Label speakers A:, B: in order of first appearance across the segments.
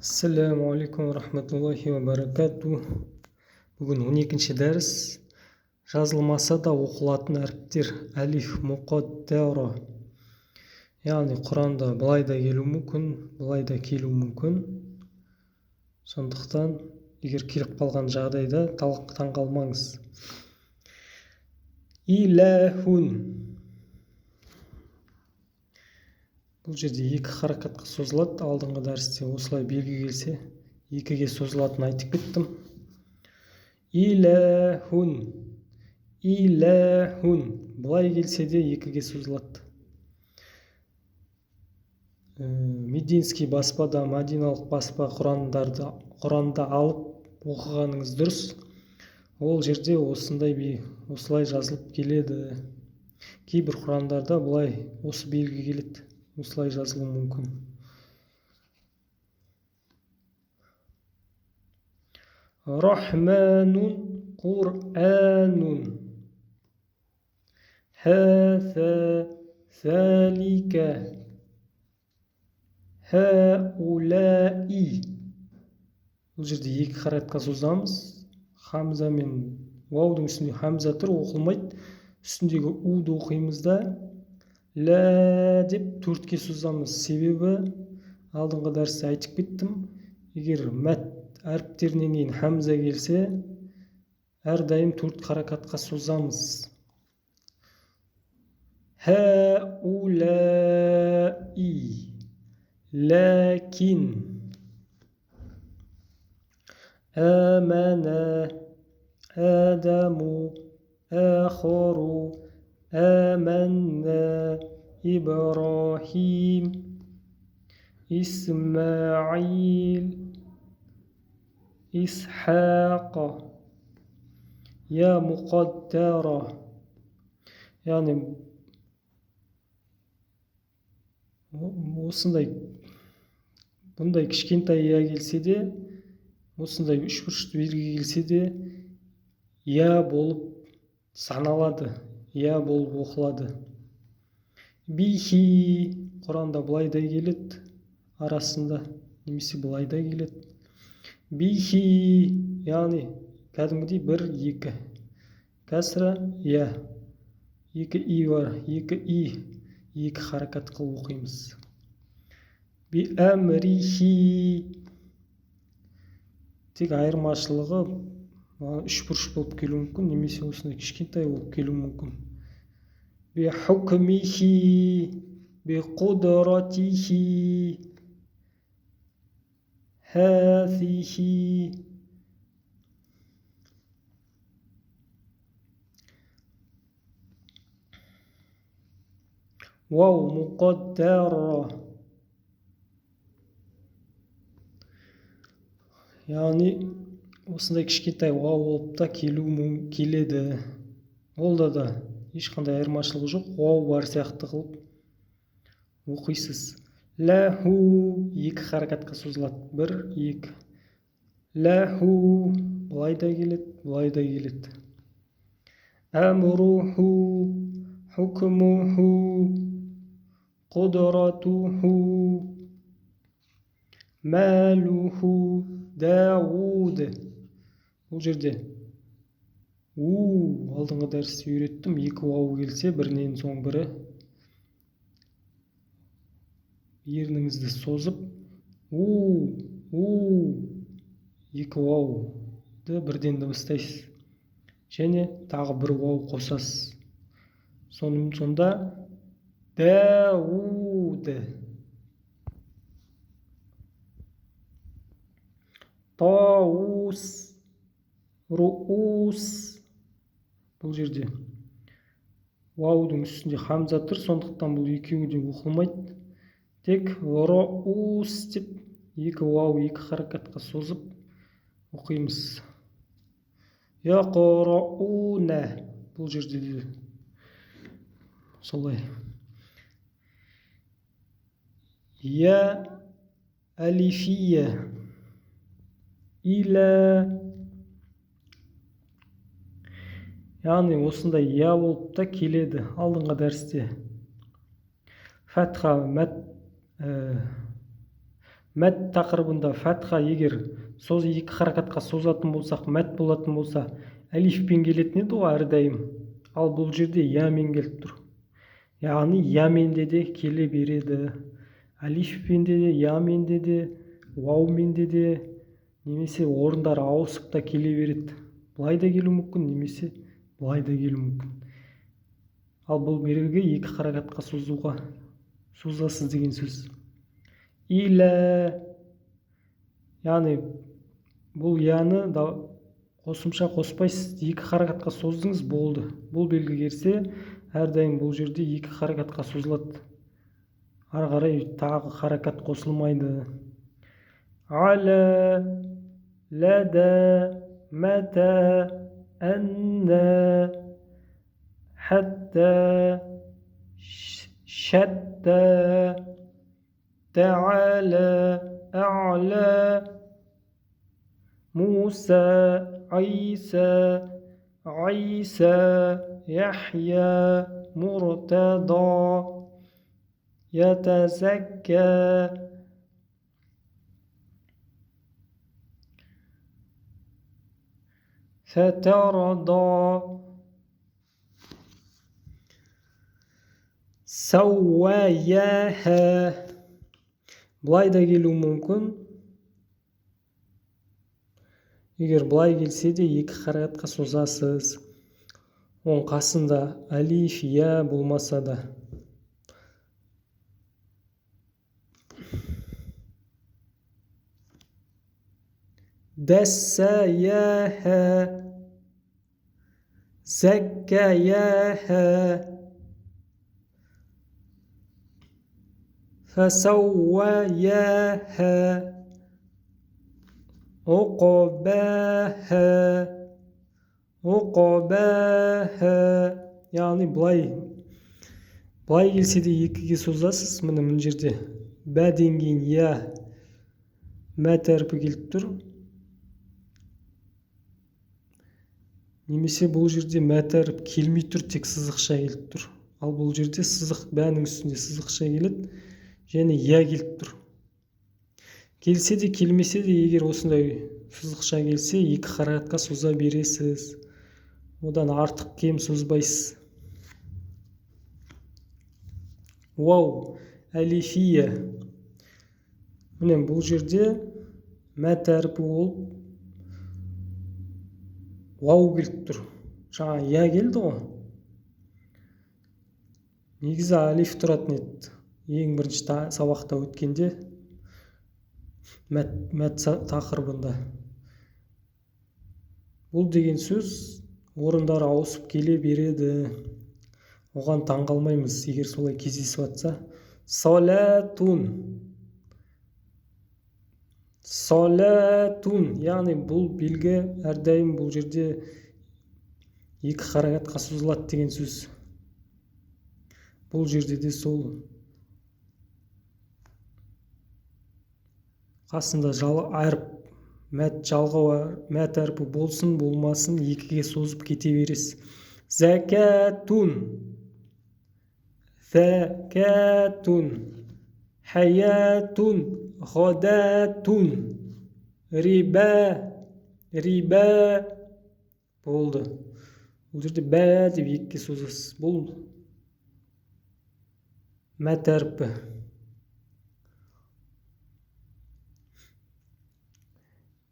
A: Ассаламу алейкум рахматуллахи ва баракату. Бүгін 12-ші дәріс. Жазылмаса да оқылатын әріптер. Әлиф муқаддара. Яғни Құранда былай да келуі мүмкін, былай да келуі мүмкін. Сондықтан, егер келіп қалған жағдайда таң қалмаңыз. Иләхун. Бұл жерде екі харакатқа созылады. Алдыңғы дәрісте осылай белгі келсе, екіге созылатын айтып кеттім. Иләхун. Иләхун. Бұлай келсе де екіге созылады. Мединский баспада, Мәдиналық баспа Құранда алып оқығаныңыз дұрыс. Ол жерде осылай жазылып келеді. Кейбір Құрандарда бұлай осы белгі келеді. Осылай жазылуы мүмкін. Рахманун Құр'анун. Хаза залика. Хаулаи. Бұл жерде екі харакатқа созамыз. Хамза мен ваудың үстінде хамза тұр, оқылмайды. Үстіндегі уды оқимыз да лә деп төртке созамыз. Себебі алдыңғы дәрісте айтып кеттім. Егер мәт әріптерінен кейін хамза келсе, әрдайым төрт харакатқа созамыз. Хаулаи. Ләкин. Амана. Адаму. Ахару. آمنا إبراهيم إسماعيل إسحاق يا مقدرة. яғни бұндай кішкентай я келсе де, осындай үш бұрышты белгі келсе де, я болып саналады. Я болып оқылады. Бихи. Құранда былай да келеді арасында, немесе былай да келеді. Бихи. Яғни кәдімгідей бір, екі. Кәсіра, я. Екі и бар. Екі харакат қылып оқимыз. Би әмрихи. Тек айырмашылығы үш бұрыш болып келуі мүмкін, немесе осындай кішкентай болып келуі мүмкін. Би хукмихи, би қудратихи, хазихи. Вау муқаддара. Яғни осындай кішкентай вау болып та келеді. Олда да ешқандай айырмашылығы жоқ. Вау бар сияқты қылып оқисыз. Ләху. Екі харакатқа созылады. Бір, екі. Ләху. Былай да келеді, былай да келеді. Әмруху. Хукмуху. Қудратуху. Мәлуху. Дауд. Бұл жерде алдыңғы дәрісте үйреттім. Екі вау келсе, бірінен соң бірі ерніңізді созып, екі вауды бірден дыбыстайсыз. Және тағы бір вау қосасыз. Сонда Дауд. Таус. Руус. Бұл жерде ваудың үстінде хамза тұр, сондықтан бұл екеуі де оқылмайды. Тек руус деп екі вау, екі харакатқа созып оқимыз. Яқрауна. Бұл жерде де солай. Я алифия. Иля. Яғни осындай я болып та келеді алдыңғы дәрісте. Фәтха мәт тақырыбында фәтха егер екі харакатқа созатын болсақ, мәт болатын болса, әлифпен келетін еді ғой әрдайым. Ал бұл жерде ямен келіп тұр. Яғни яменде де келе береді. Әлифпенде де, яменде де, вауменде де, немесе орындары ауысып та келе береді. Былай да келу мүмкін, немесе былай да келу мүмкін. Ал бұл белгі екі харакатқа созасыз деген сөз. Илә, яғни бұл яны да қосымша қоспайсыз, екі харакатқа создыңыз, болды. Бұл белгі келсе, әрдайым бұл жерде екі харакатқа созылады. Ары қарай тағы харакат қосылмайды. Аля, ләдә, мәтә, әннә, хәттә, шәттә, тәәлә, ә'лә, Муса, Айса, Айса, Яхья, Муртада, يتزكى فترضى سواياها. Былай да келу мүмкін. Егер былай келсе де екі харакатқа созасыз. Оның қасында алиф, я болмаса да. دساياها زكاياها فسواياها عقباها. Яғни былай келсе де екіге созасыз. Мына жерде бәден кейін я мәт әрпі келіп тұр. Немесе бұл жерде мәт әріп келмей тұр, тек сызықша келіп тұр. Ал бұл жерде сызық, бәнің үстінде сызықша келеді, және я келіп тұр. Келсе де келмесе де, егер осындай сызықша келсе, екі харакатқа соза бересіз. Одан артық кем созбайсыз. Вау, әлифия. Міне бұл жерде мәт әрпі болып вау келіп тұр. Жаңа я келді ғой. Негізі алиф тұратын еді. Ең бірінші сабақта өткенде мәт тақырыбында. Бұл деген сөз орындары ауысып келе береді. Оған таңғалмаймыз, егер солай кездесіп жатса. Салатун, яғни бұл белгі әрдайым бұл жерде екі харакатқа созылады деген сөз. Бұл жерде де сол. Қасында мәт әрпі болсын, болмасын, екіге созып кете бересіз. Закатун, хаятун, ғадатун, риба. Болды. Бұл жерде бә деп екіге созасыз. Бұл мәт әрпі.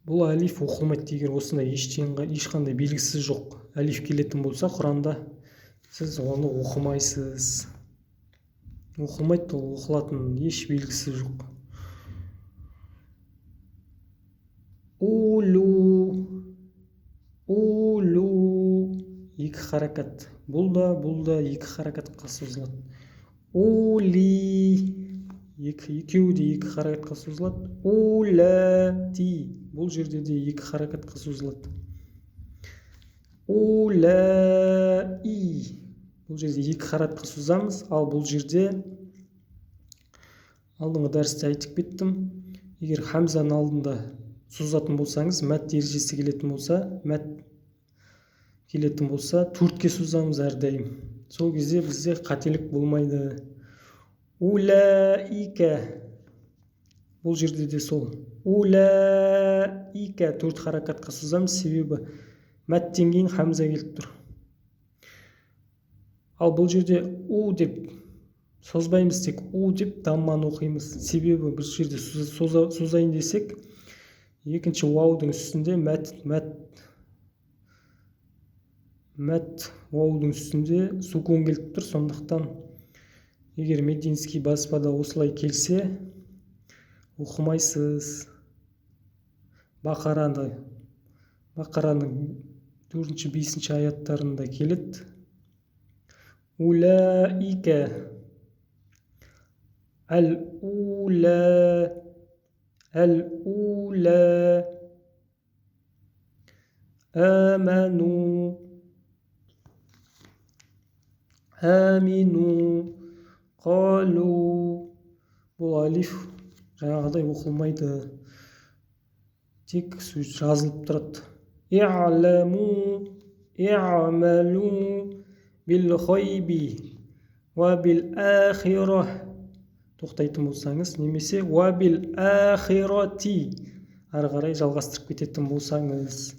A: Бұл әлиф оқылмайды. Егер осында ешқандай белгісіз жоқ әлиф келетін болса, Құранда сіз оны оқымайсыз. Оқылмайды, ол оқылатын еш белгісі жоқ. Улу, екі харакат. Бұл да екі харакатқа созылады. Ули, екеуі де екі харакатқа созылады. Улати, бұл жерде де екі харакатқа созылады. Улаи, бұл жерде екі харакатқа созамыз. Ал бұл жерде алдыңғы дәрісте айтып кеттім. Егер хамзаның алдында созатын болсаңыз, мәт ережесі келетін болса, төртке созамыз әрдайым. Сол кезде бізде қателік болмайды. Улаика, бұл жерде де сол улаика 4 харакатқа созамыз, себебі мәттен кейін хамза келіп тұр. Ал бұл жерде у деп созбаймыз, тек у деп дамманы оқимыз. Себебі бір жерде созайын десек, екінші уаудың үстінде мәт уаудың үстінде сукун келіп тұр. Сондықтан егер мединский баспада осылай келсе, оқымайсыз. Бақараның 4-5 аяттарында келеді. Улаика Al-ula amanu aminu qalu. Бұл алиф жаңағыдай оқылмайды, тек жазылып тұрады. I'lamu i'malu bil khaybi wa bil akhirah. Тоқтайтын болсаңыз, немесе wa bil akhirati ары қарай жалғастырып кететін болсаңыз.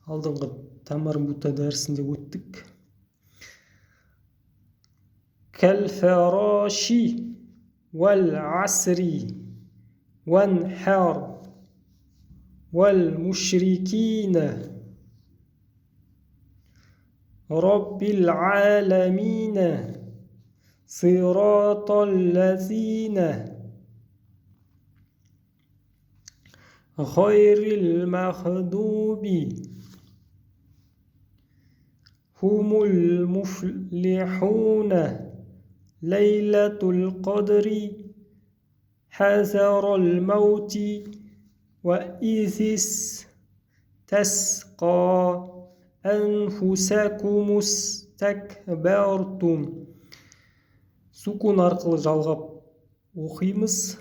A: Алдыңғы тамарбута дәрісінде өттік. Кәл-фараши вәл-асри вән-хар вәл-мушрикина раббил аламина صراط الذين غير المغضوب هم المفلحون ليلة القدر حذر الموت وإذ استسقى أنفسكم استكبرتم. Сукун арқылы жалғап оқимыз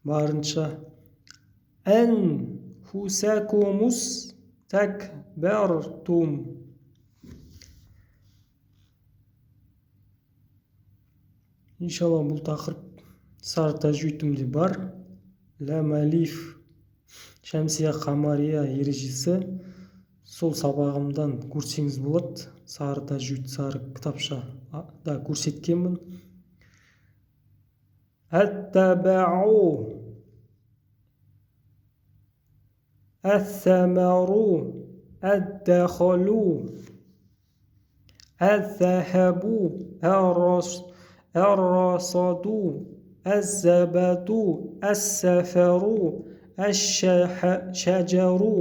A: барынша. Анфусакумус такбартум. Иншалла бұл тақырып сар тәжвидімде бар. Ләм алиф шәмсия қамария ережесі сол сабағымдан көрсеңіз болады. Сары тәжвид, сары кітапша да көрсеткенмін. Ат-табау ат-самару ат-дахалу ат-захабу ар-расаду az-zabadu as-safaru ash-shajaru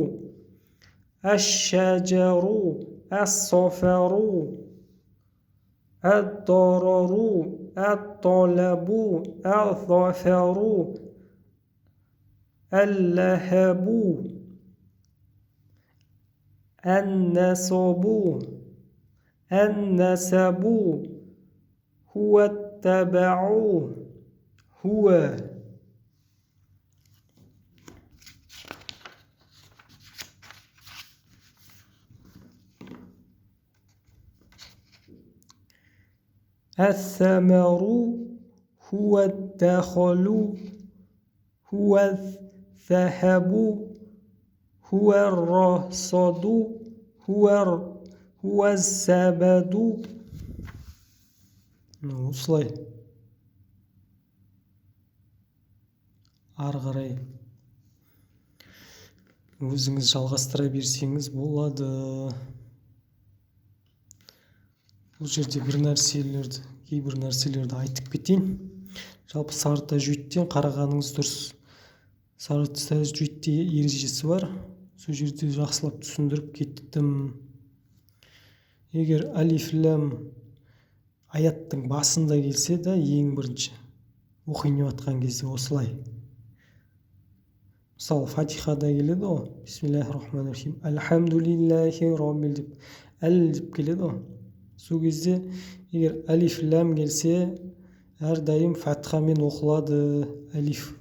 A: as-safaru ad-dararu at-talabu al-zafaru al-lahabu an-nasabu huwa at-taba'u huwa. الثمر هو الدخل هو الذهب هو الرصد هو الزبد. осылай ары қарай өзіңіз жалғастыра берсеңіз болады. Бұл жерде кейбір нәрселерді айтып кетейін. Жалпы сары тәжвидтен қарағаныңыз дұрыс. Сары тәжвидте ережесі бар. Сол жерде жақсылап түсіндіріп кеттім. Егер алиф лам аяттың басында келсе де, ең бірінші оқиын деп жатқан кезде осылай. Мысалы, Фатихада келеді ғой. Бисмиллахир-рахманир-рахим. Альхамдулиллахи раббил деп, әл деп келеді ғой. Сол кезде егер алиф лам келсе, әрдайым фатхамен оқылады. Алиф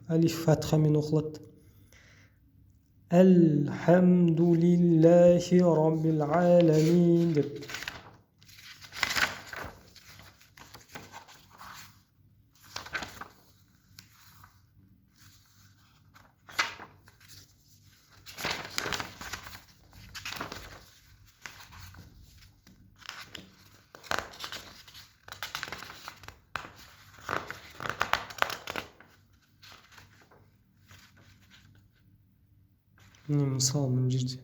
A: фатхамен оқылады. Альхамдулиллахи раббил аламин деп. міне мысалы мына жерде